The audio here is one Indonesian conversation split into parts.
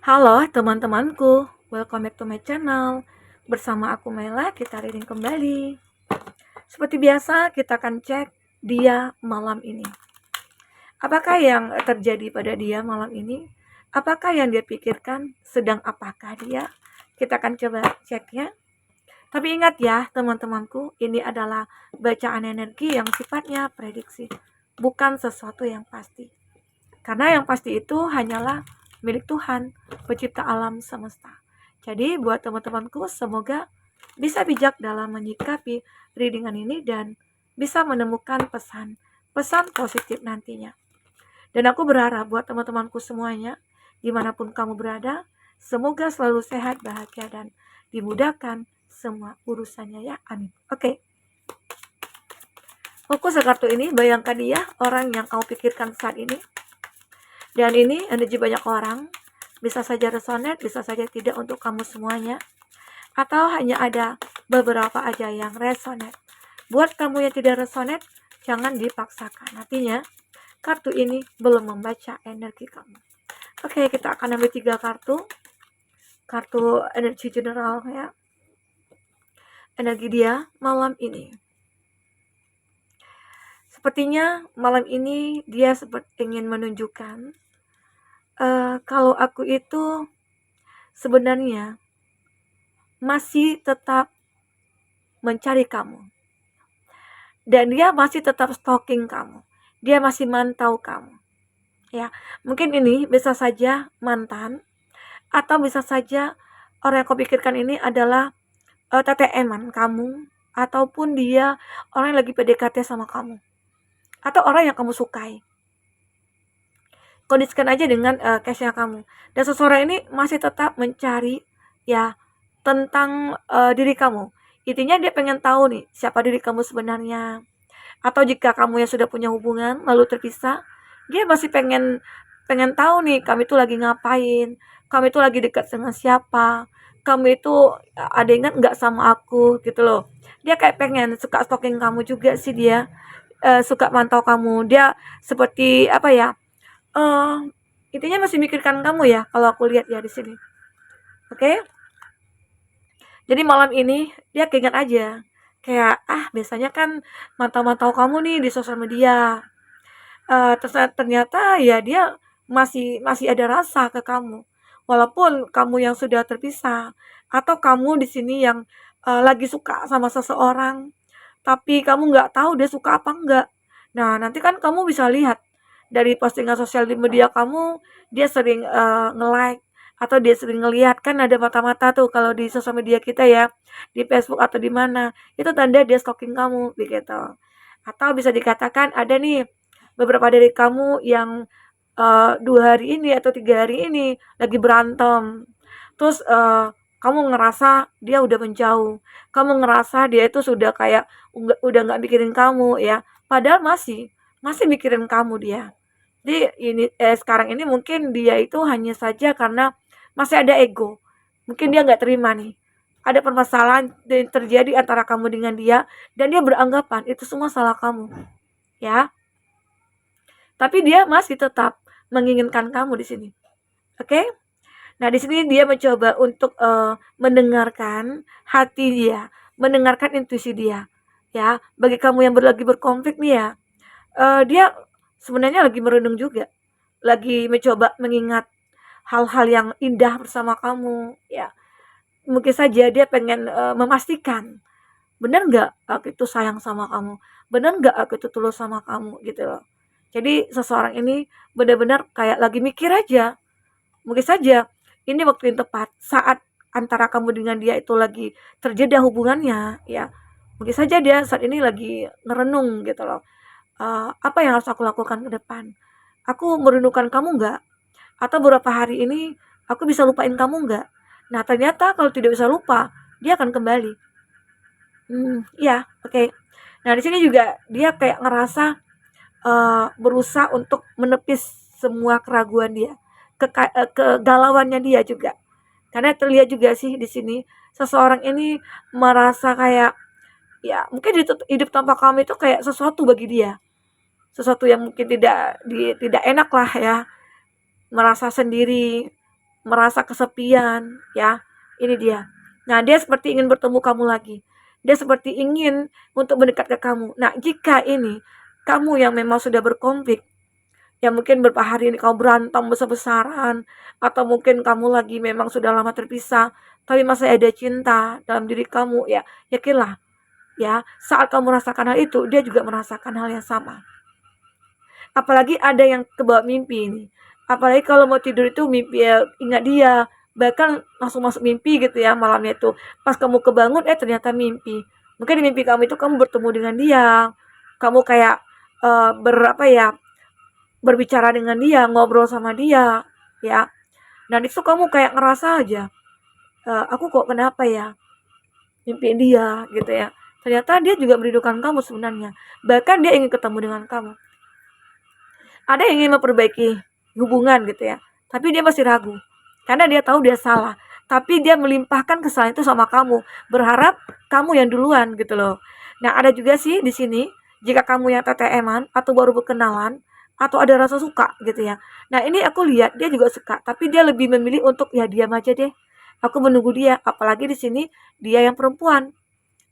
Halo teman-temanku, welcome back to my channel. Bersama aku Mela, kita reading kembali. Seperti biasa, kita akan cek dia malam ini. Apakah yang terjadi pada dia malam ini? Apakah yang dia pikirkan? Sedang apakah dia? Kita akan coba ceknya. Tapi ingat ya teman-temanku, ini adalah bacaan energi yang sifatnya prediksi, bukan sesuatu yang pasti. Karena yang pasti itu hanyalah milik Tuhan, pencipta alam semesta. Jadi buat teman-temanku, semoga bisa bijak dalam menyikapi readingan ini dan bisa menemukan pesan positif nantinya. Dan aku berharap buat teman-temanku semuanya, dimanapun kamu berada, semoga selalu sehat, bahagia, dan dimudahkan semua urusannya ya, amin. Oke. Fokus ke kartu ini, bayangkan dia orang yang kamu pikirkan saat ini. Dan ini energi banyak orang, bisa saja resonate, bisa saja tidak untuk kamu semuanya, atau hanya ada beberapa aja yang resonate. Buat kamu yang tidak resonate, jangan dipaksakan. Artinya, kartu ini belum membaca energi kamu. Oke, kita akan ambil 3 kartu. Kartu energi general ya. Energi dia malam ini. Sepertinya malam ini dia seperti ingin menunjukkan kalau aku itu sebenarnya masih tetap mencari kamu. Dan dia masih tetap stalking kamu. Dia masih mantau kamu. Ya, mungkin ini bisa saja mantan, atau bisa saja orang yang kau pikirkan ini adalah TTM-an kamu, ataupun dia orang yang lagi PDKT sama kamu, atau orang yang kamu sukai. Kondisikan aja dengan case-nya kamu. Dan seseorang ini masih tetap mencari ya tentang diri kamu. Intinya dia pengen tahu nih siapa diri kamu sebenarnya. Atau jika kamu yang sudah punya hubungan lalu terpisah, dia masih pengen tahu nih kamu itu lagi ngapain, kamu itu lagi dekat dengan siapa, kamu itu ada ingat nggak sama aku gitu loh. Dia kayak pengen suka stalking kamu juga sih dia, suka mantau kamu. Dia seperti apa ya? eh Intinya masih mikirkan kamu ya kalau aku lihat ya di sini. Oke? Jadi malam ini dia keinget aja. Kayak biasanya kan mantau-mantau kamu nih di sosial media. Ternyata ya dia masih ada rasa ke kamu. Walaupun kamu yang sudah terpisah atau kamu di sini yang lagi suka sama seseorang, tapi kamu nggak tahu dia suka apa enggak. Nah, nanti kan kamu bisa lihat dari postingan sosial di media kamu, dia sering nge-like atau dia sering ngelihat, kan ada mata-mata tuh kalau di sosial media kita ya, di Facebook atau di mana, itu tanda dia stalking kamu begitu. Atau bisa dikatakan ada nih beberapa dari kamu yang 2 hari ini atau 3 hari ini lagi berantem. Terus kamu ngerasa dia udah menjauh, kamu ngerasa dia itu sudah kayak udah nggak mikirin kamu ya, padahal masih mikirin kamu dia. Jadi ini sekarang ini mungkin dia itu hanya saja karena masih ada ego. Mungkin dia nggak terima nih. Ada permasalahan yang terjadi antara kamu dengan dia dan dia beranggapan itu semua salah kamu. Ya. Tapi dia masih tetap menginginkan kamu di sini. Oke? Nah, di sini dia mencoba untuk mendengarkan hati dia, mendengarkan intuisi dia. Ya, bagi kamu yang lagi berkonflik nih ya, dia sebenarnya lagi merenung juga, lagi mencoba mengingat hal-hal yang indah bersama kamu, ya. Mungkin saja dia pengen memastikan, benar nggak aku itu sayang sama kamu, benar nggak aku itu tulus sama kamu gitu loh. Jadi seseorang ini benar-benar kayak lagi mikir aja. Mungkin saja ini waktu yang tepat saat antara kamu dengan dia itu lagi terjeda hubungannya, ya. Mungkin saja dia saat ini lagi ngerenung gitu loh. Apa yang harus aku lakukan ke depan? Aku merindukan kamu nggak? Atau beberapa hari ini aku bisa lupain kamu nggak? Nah, ternyata kalau tidak bisa lupa, dia akan kembali. Iya, oke. Nah, di sini juga dia kayak ngerasa berusaha untuk menepis semua keraguan dia, kegalauannya dia juga. Karena terlihat juga sih di sini seseorang ini merasa kayak ya mungkin hidup tanpa kamu itu kayak sesuatu bagi dia, sesuatu yang mungkin tidak enak lah ya, merasa sendiri, merasa kesepian, ya. Ini dia. Nah, dia seperti ingin bertemu kamu lagi. Dia seperti ingin untuk mendekat ke kamu. Nah, jika ini kamu yang memang sudah berkonflik, ya mungkin beberapa hari ini kamu berantem besar-besaran, atau mungkin kamu lagi memang sudah lama terpisah, tapi masih ada cinta dalam diri kamu, ya yakinlah, ya saat kamu merasakan hal itu, dia juga merasakan hal yang sama. Apalagi ada yang kebawa mimpi ini. Apalagi kalau mau tidur itu mimpi ya, ingat dia, bahkan langsung masuk mimpi gitu ya malamnya itu. Pas kamu kebangun, ternyata mimpi. Mungkin di mimpi kamu itu kamu bertemu dengan dia, kamu kayak berapa ya, berbicara dengan dia, ngobrol sama dia, ya. Dan itu kamu kayak ngerasa aja, aku kok kenapa ya mimpiin dia gitu ya. Ternyata dia juga merindukan kamu sebenarnya. Bahkan dia ingin ketemu dengan kamu. Ada yang ingin memperbaiki hubungan gitu ya, tapi dia masih ragu karena dia tahu dia salah, tapi dia melimpahkan kesalahan itu sama kamu, berharap kamu yang duluan gitu loh. Nah, ada juga sih di sini, jika kamu yang TTM-an atau baru berkenalan atau ada rasa suka gitu ya. Nah, ini aku lihat dia juga suka, tapi dia lebih memilih untuk ya diam aja deh. Aku menunggu dia, apalagi di sini dia yang perempuan.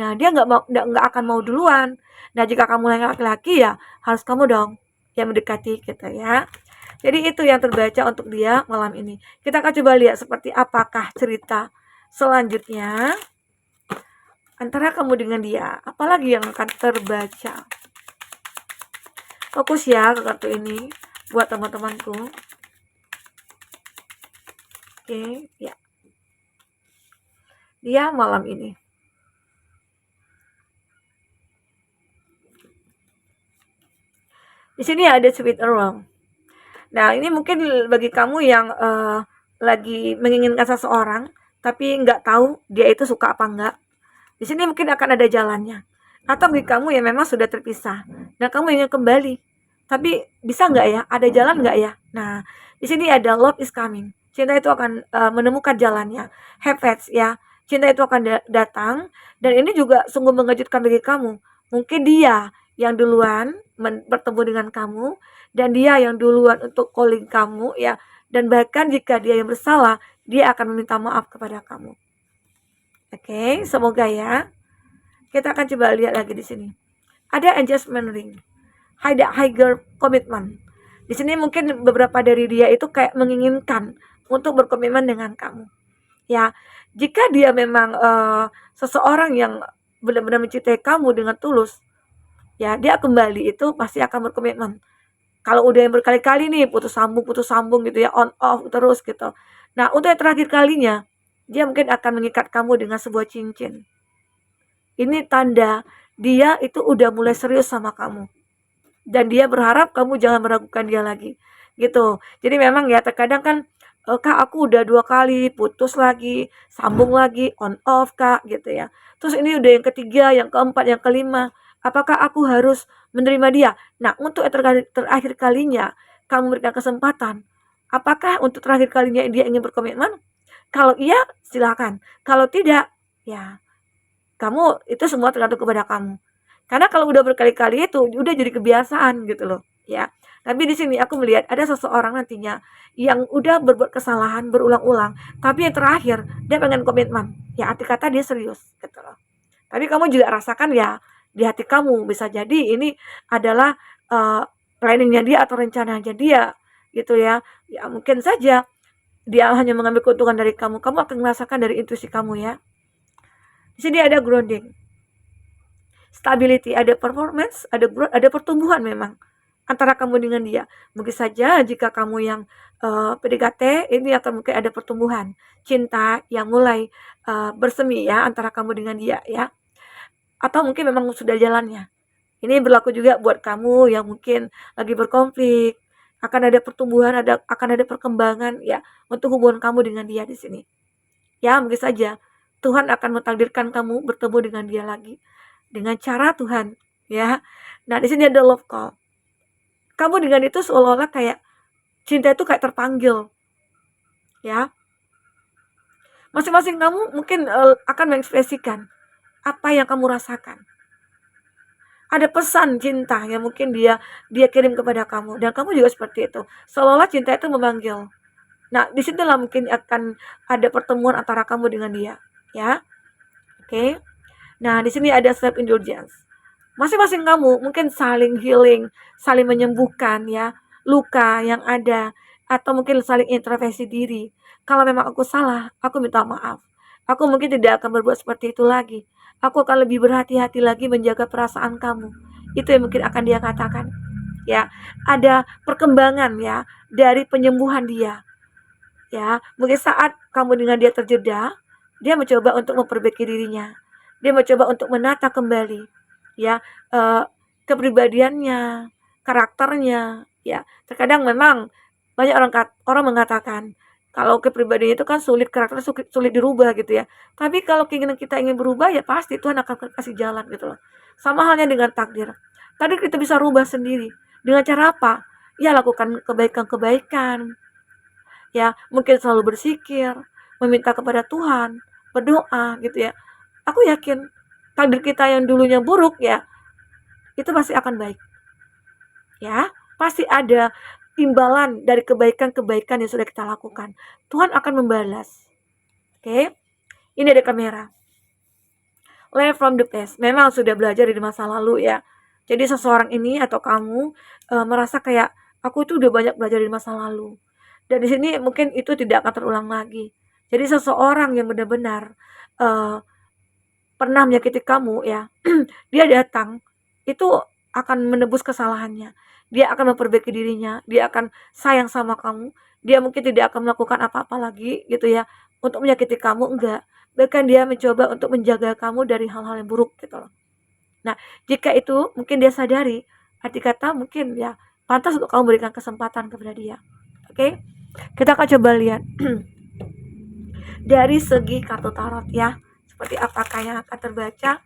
Nah, dia nggak akan mau duluan. Nah, jika kamu yang laki-laki ya harus kamu dong yang mendekati gitu ya. Jadi itu yang terbaca untuk dia malam ini. Kita akan coba lihat seperti apakah cerita selanjutnya antara kamu dengan dia. Apalagi yang akan terbaca. Fokus ya ke kartu ini buat teman-temanku. Oke, ya. Dia malam ini. Di sini ada sweet aroma. Nah, ini mungkin bagi kamu yang lagi menginginkan seseorang, tapi nggak tahu dia itu suka apa enggak. Di sini mungkin akan ada jalannya. Atau bagi kamu yang memang sudah terpisah dan kamu ingin kembali, tapi bisa nggak ya? Ada jalan nggak ya? Nah, di sini ada love is coming. Cinta itu akan menemukan jalannya. Have faith ya. Cinta itu akan datang dan ini juga sungguh mengejutkan bagi kamu. Mungkin dia yang duluan bertemu dengan kamu dan dia yang duluan untuk calling kamu ya. Dan bahkan jika dia yang bersalah, dia akan meminta maaf kepada kamu. Oke, semoga ya. Kita akan coba lihat lagi di sini. Ada adjustment ring. Ada higher commitment. Di sini mungkin beberapa dari dia itu kayak menginginkan untuk berkomitmen dengan kamu. Ya, jika dia memang seseorang yang benar-benar mencintai kamu dengan tulus, ya dia kembali itu pasti akan berkomitmen. Kalau udah yang berkali-kali nih putus sambung gitu ya, on off terus gitu. Nah, untuk yang terakhir kalinya, dia mungkin akan mengikat kamu dengan sebuah cincin. Ini tanda dia itu udah mulai serius sama kamu. Dan dia berharap kamu jangan meragukan dia lagi. Gitu. Jadi memang ya terkadang kan, Kak aku udah 2 kali putus lagi, sambung lagi, on off Kak gitu ya. Terus ini udah yang ketiga, yang keempat, yang kelima. Apakah aku harus menerima dia? Nah, untuk yang terakhir kalinya kamu memberikan kesempatan, apakah untuk terakhir kalinya dia ingin berkomitmen? Kalau iya, silakan. Kalau tidak, ya kamu itu semua tergantung kepada kamu. Karena kalau udah berkali-kali itu udah jadi kebiasaan gitu loh, ya. Tapi di sini aku melihat ada seseorang nantinya yang udah berbuat kesalahan berulang-ulang, tapi yang terakhir dia pengen komitmen. Ya arti kata dia serius gitu loh. Tapi kamu juga rasakan ya di hati kamu bisa jadi ini adalah planningnya dia atau rencananya dia gitu ya. Ya mungkin saja dia hanya mengambil keuntungan dari kamu. Kamu akan merasakan dari intuisi kamu ya. Di sini ada grounding, stability, ada performance, ada growth, ada pertumbuhan memang antara kamu dengan dia. Mungkin saja jika kamu yang PDKT ini akan mungkin ada pertumbuhan cinta yang mulai bersemi ya antara kamu dengan dia ya. Atau mungkin memang sudah jalannya. Ini berlaku juga buat kamu yang mungkin lagi berkonflik, akan ada pertumbuhan, akan ada perkembangan ya untuk hubungan kamu dengan dia di sini. Ya, mungkin saja Tuhan akan mentakdirkan kamu bertemu dengan dia lagi dengan cara Tuhan, ya. Nah, di sini ada love call. Kamu dengan itu seolah-olah kayak cinta itu kayak terpanggil, ya. Masing-masing kamu mungkin akan mengekspresikan apa yang kamu rasakan. Ada pesan cinta yang mungkin dia kirim kepada kamu dan kamu juga seperti itu. Seolah-olah cinta itu memanggil. Nah, disitulah mungkin akan ada pertemuan antara kamu dengan dia, ya. Oke. Nah, di sini ada self indulgence. Masing-masing kamu mungkin saling healing, saling menyembuhkan ya luka yang ada, atau mungkin saling introspeksi diri. Kalau memang aku salah, aku minta maaf. Aku mungkin tidak akan berbuat seperti itu lagi. Aku akan lebih berhati-hati lagi menjaga perasaan kamu. Itu yang mungkin akan dia katakan. Ya, ada perkembangan ya dari penyembuhan dia. Ya, mungkin saat kamu dengan dia terjeda, dia mencoba untuk memperbaiki dirinya. Dia mencoba untuk menata kembali ya kepribadiannya, karakternya ya. Terkadang memang banyak orang mengatakan kalau kepribadian itu kan sulit, karakter sulit dirubah gitu ya. Tapi kalau keinginan kita ingin berubah ya pasti Tuhan akan kasih jalan gitu loh. Sama halnya dengan takdir. Takdir kita bisa rubah sendiri. Dengan cara apa? Ya lakukan kebaikan-kebaikan. Ya, mungkin selalu berzikir, meminta kepada Tuhan, berdoa gitu ya. Aku yakin takdir kita yang dulunya buruk ya, itu pasti akan baik. Ya, pasti ada imbalan dari kebaikan-kebaikan yang sudah kita lakukan. Tuhan akan membalas. Oke. Ini ada kamera. Learn from the past. Memang sudah belajar dari masa lalu ya. Jadi seseorang ini atau kamu merasa kayak aku itu udah banyak belajar dari masa lalu. Dan di sini mungkin itu tidak akan terulang lagi. Jadi seseorang yang benar-benar pernah menyakiti kamu ya, dia datang itu akan menebus kesalahannya. Dia akan memperbaiki dirinya, dia akan sayang sama kamu. Dia mungkin tidak akan melakukan apa-apa lagi gitu ya untuk menyakiti kamu, enggak. Bahkan dia mencoba untuk menjaga kamu dari hal-hal yang buruk gitu loh. Nah, jika itu mungkin dia sadari, arti kata mungkin ya pantas untuk kamu berikan kesempatan kepada dia. Oke? Kita akan coba lihat dari segi kartu tarot ya. Seperti apakah yang akan terbaca?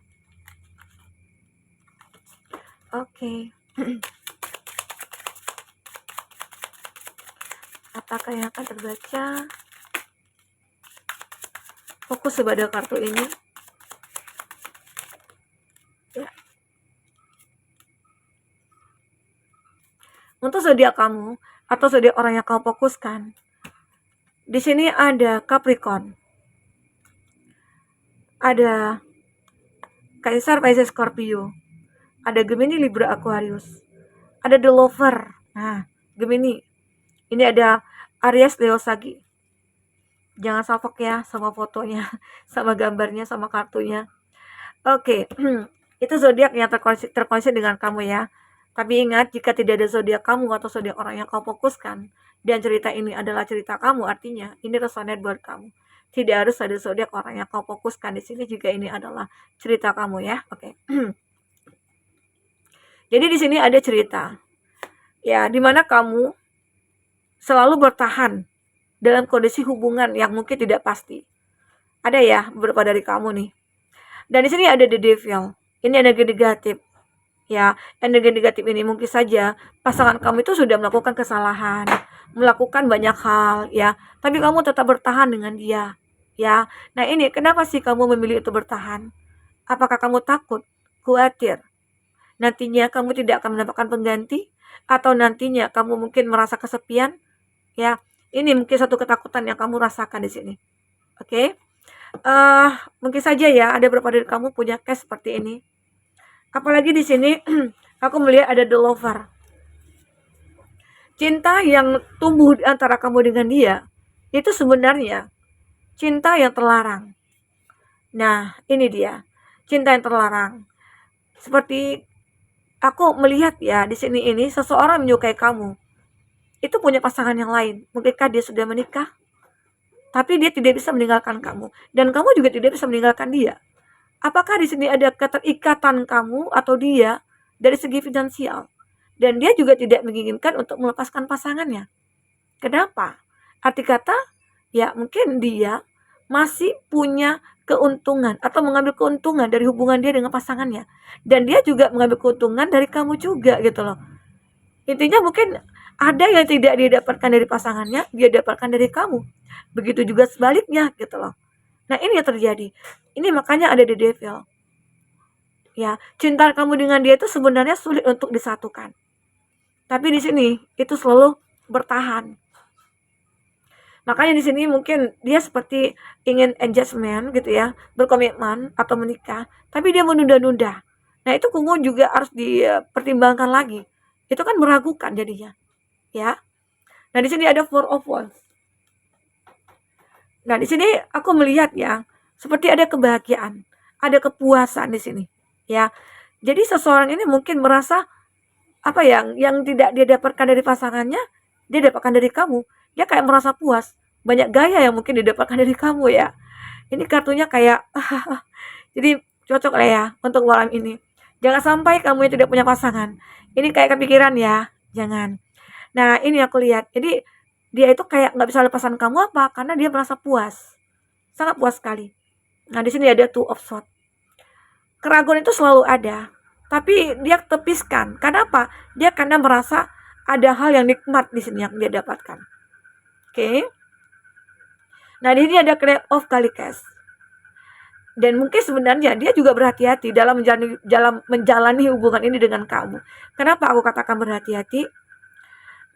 Oke. Apakah yang akan terbaca? Fokus kepada kartu ini. Ya. Untuk zodiak kamu atau zodiak orang yang kamu fokuskan, di sini ada Capricorn, ada Kaisar, Pisces, Scorpio, ada Gemini, Libra, Aquarius, ada The Lover. Nah, Gemini. Ini ada Aries, Leo, Sagi. Jangan salfok ya sama fotonya, sama gambarnya, sama kartunya. Oke. Itu zodiak yang terkoneksi dengan kamu ya. Tapi ingat, jika tidak ada zodiak kamu atau zodiak orang yang kamu fokuskan, dan cerita ini adalah cerita kamu, artinya ini resonate buat kamu. Tidak harus ada zodiak orang yang kamu fokuskan di sini jika ini adalah cerita kamu ya. Oke. Jadi di sini ada cerita. Ya, dimana kamu selalu bertahan dalam kondisi hubungan yang mungkin tidak pasti. Ada ya beberapa dari kamu nih. Dan di sini ada the devil. Ini energi negatif. Ya, energi negatif ini mungkin saja pasangan kamu itu sudah melakukan kesalahan, melakukan banyak hal ya, tapi kamu tetap bertahan dengan dia. Ya. Nah, ini kenapa sih kamu memilih untuk bertahan? Apakah kamu takut, khawatir nantinya kamu tidak akan mendapatkan pengganti, atau nantinya kamu mungkin merasa kesepian? Ya, ini mungkin satu ketakutan yang kamu rasakan di sini. Oke. Mungkin saja ya ada beberapa dari kamu punya case seperti ini. Apalagi di sini aku melihat ada the lover. Cinta yang tumbuh antara kamu dengan dia itu sebenarnya cinta yang terlarang. Nah, ini dia. Cinta yang terlarang. Seperti aku melihat ya di sini ini seseorang menyukai kamu. Itu punya pasangan yang lain. Mungkinkah dia sudah menikah? Tapi dia tidak bisa meninggalkan kamu dan kamu juga tidak bisa meninggalkan dia. Apakah di sini ada keterikatan kamu atau dia dari segi finansial? Dan dia juga tidak menginginkan untuk melepaskan pasangannya. Kenapa? Arti kata, ya mungkin dia masih punya keuntungan atau mengambil keuntungan dari hubungan dia dengan pasangannya. Dan dia juga mengambil keuntungan dari kamu juga gitu loh. Intinya mungkin ada yang tidak dia dapatkan dari pasangannya, dia dapatkan dari kamu. Begitu juga sebaliknya gitu loh. Nah, ini yang terjadi. Ini makanya ada the devil. Ya, cinta kamu dengan dia itu sebenarnya sulit untuk disatukan. Tapi di sini itu selalu bertahan. Makanya di sini mungkin dia seperti ingin engagement gitu ya, berkomitmen atau menikah, tapi dia menunda-nunda. Nah, itu kamu juga harus dipertimbangkan lagi. Itu kan meragukan jadinya, ya. Nah, di sini ada Four of Wands. Nah, di sini aku melihat ya, seperti ada kebahagiaan, ada kepuasan di sini, ya. Jadi seseorang ini mungkin merasa apa yang tidak dia dapatkan dari pasangannya, dia dapatkan dari kamu. Dia kayak merasa puas. Banyak gaya yang mungkin didapatkan dari kamu ya. Ini kartunya kayak jadi cocok lah ya untuk malam ini. Jangan sampai kamu yang tidak punya pasangan. Ini kayak kepikiran ya, jangan. Nah, ini aku lihat. Jadi dia itu kayak nggak bisa lepasan kamu apa? Karena dia merasa puas. Sangat puas sekali. Nah, di sini ada Two of Swords. Keraguan itu selalu ada, tapi dia tepiskan. Kenapa? Dia karena merasa ada hal yang nikmat di sini yang dia dapatkan. Oke. Nah, di sini ada Queen of Cups. Dan mungkin sebenarnya dia juga berhati-hati dalam menjalani hubungan ini dengan kamu. Kenapa aku katakan berhati-hati?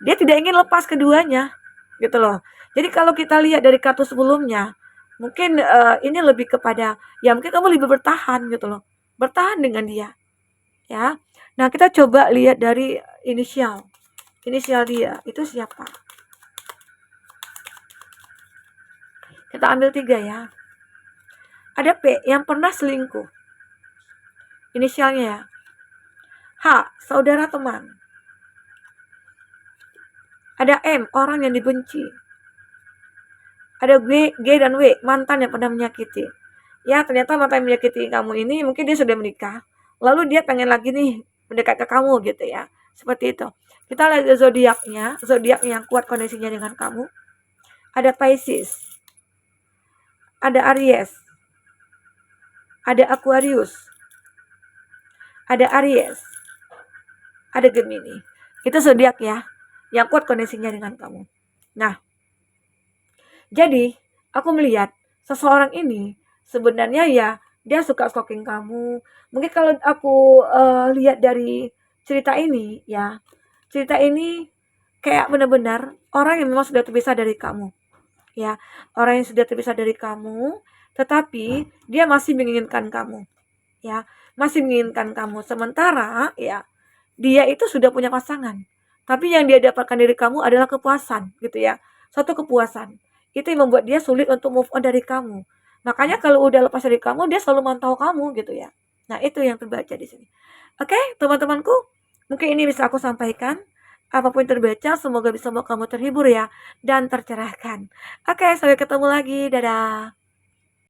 Dia tidak ingin lepas keduanya, gitu loh. Jadi kalau kita lihat dari kartu sebelumnya, mungkin ini lebih kepada ya mungkin kamu lebih bertahan gitu loh. Bertahan dengan dia, ya. Nah, kita coba lihat dari inisial. Inisial dia itu siapa? Kita ambil 3 ya. Ada P yang pernah selingkuh. Inisialnya ya. H, saudara teman. Ada M, orang yang dibenci. Ada G dan W, mantan yang pernah menyakiti. Ya, ternyata mantan yang menyakiti kamu ini mungkin dia sudah menikah. Lalu dia pengen lagi nih mendekat ke kamu gitu ya. Seperti itu. Kita lihat zodiaknya, zodiak yang kuat koneksinya dengan kamu. Ada Pisces. Ada Aries. Ada Aquarius. Ada Aries. Ada Gemini. Itu zodiak ya, yang kuat koneksinya dengan kamu. Nah, jadi aku melihat seseorang ini sebenarnya ya dia suka stalking kamu. Mungkin kalau aku lihat dari cerita ini ya, cerita ini kayak benar-benar orang yang memang sudah terpisah dari kamu. Ya, orang yang sudah terpisah dari kamu, tetapi dia masih menginginkan kamu. Ya, masih menginginkan kamu. Sementara ya, dia itu sudah punya pasangan. Tapi yang dia dapatkan dari kamu adalah kepuasan gitu ya. Satu kepuasan. Itu yang membuat dia sulit untuk move on dari kamu. Makanya kalau udah lepas dari kamu, dia selalu mantau kamu gitu ya. Nah, itu yang terbaca di sini. Oke, teman-temanku, mungkin ini bisa aku sampaikan. Apapun yang terbaca, semoga bisa membuat kamu terhibur ya dan tercerahkan. Oke, sampai ketemu lagi. Dadah.